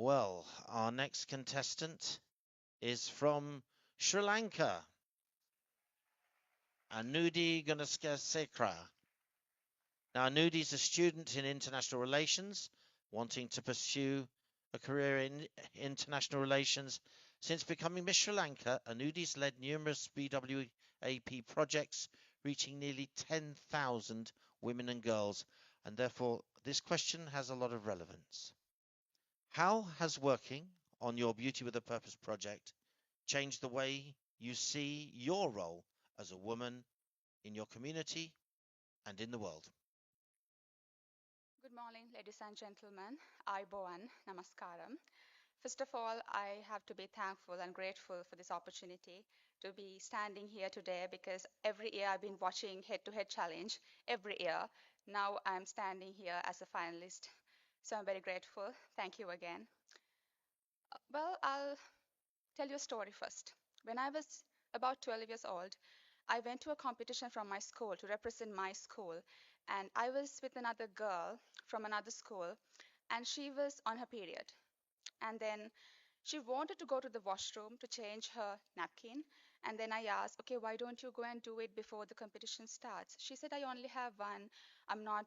Well, our next contestant is from Sri Lanka, Anudi Gunasekara. Now, Anudi is a student in international relations, wanting to pursue a career in international relations. Since becoming Miss Sri Lanka, Anudi's led numerous BWAP projects, reaching nearly 10,000 women and girls, and therefore this question has a lot of relevance. How has working on your Beauty with a Purpose project changed the way you see your role as a woman in your community and in the world? Good morning, ladies and gentlemen. Aibowan, Namaskaram. First of all, I have to be thankful and grateful for this opportunity to be standing here today because every year I've been watching Head to Head Challenge every year. Now I'm standing here as a finalist. So I'm very grateful. Thank you again. Well, I'll tell you a story first. When I was about 12 years old, I went to a competition from my school to represent my school, and I was with another girl from another school, and she was on her period. And then she wanted to go to the washroom to change her napkin. And then I asked, okay, why don't you go and do it before the competition starts? She said, I only have one. I'm not,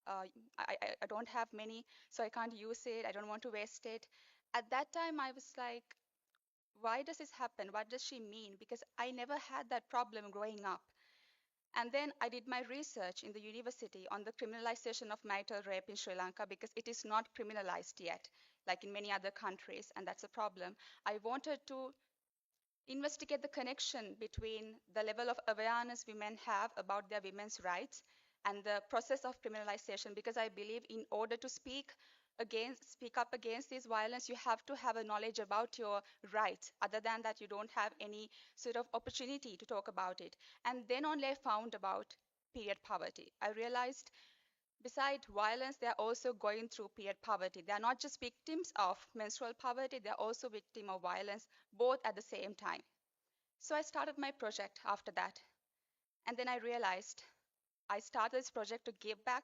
uh, I don't have many, so I can't use it. I don't want to waste it. At that time, I was like, why does this happen? What does she mean? Because I never had that problem growing up. And then I did my research in the university on the criminalization of marital rape in Sri Lanka because it is not criminalized yet, like in many other countries, and that's a problem. I wanted to investigate the connection between the level of awareness women have about their women's rights and the process of criminalization because I believe in order to speak up against this violence, you have to have a knowledge about your rights. Other than that, you don't have any sort of opportunity to talk about it. And then only I found about period poverty. I realized besides violence, they are also going through period poverty. They are not just victims of menstrual poverty, they are also victims of violence, both at the same time. So I started my project after that. And then I realized I started this project to give back,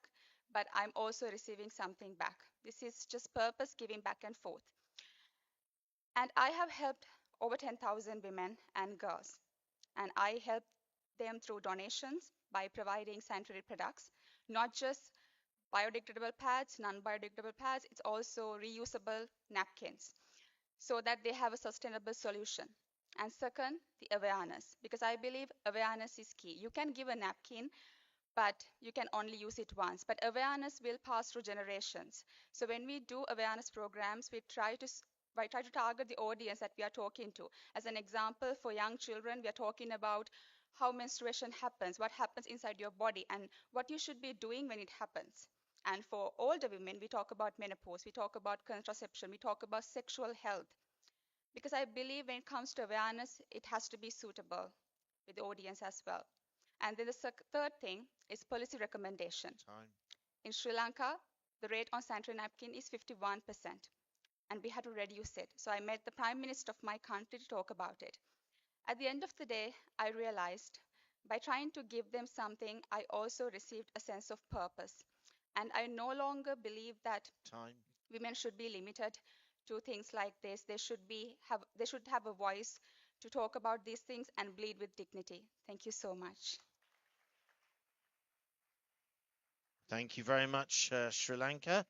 but I'm also receiving something back. This is just purpose giving back and forth. And I have helped over 10,000 women and girls. And I help them through donations by providing sanitary products, not just biodegradable pads, non-biodegradable pads, it's also reusable napkins so that they have a sustainable solution. And second, the awareness, because I believe awareness is key. You can give a napkin, but you can only use it once. But awareness will pass through generations. So when we do awareness programs, we try to target the audience that we are talking to. As an example, for young children, we are talking about how menstruation happens, what happens inside your body, and what you should be doing when it happens. And for older women, we talk about menopause, we talk about contraception, we talk about sexual health. Because I believe when it comes to awareness, it has to be suitable with the audience as well. And then the third thing is policy recommendation. Time. In Sri Lanka, the rate on sanitary napkin is 51%, and we had to reduce it. So I met the prime minister of my country to talk about it. At the end of the day, I realized by trying to give them something, I also received a sense of purpose. And I no longer believe that Time. women should be limited to things like this. They should have a voice to talk about these things and bleed with dignity. Thank you so much. Thank you very much, Sri Lanka.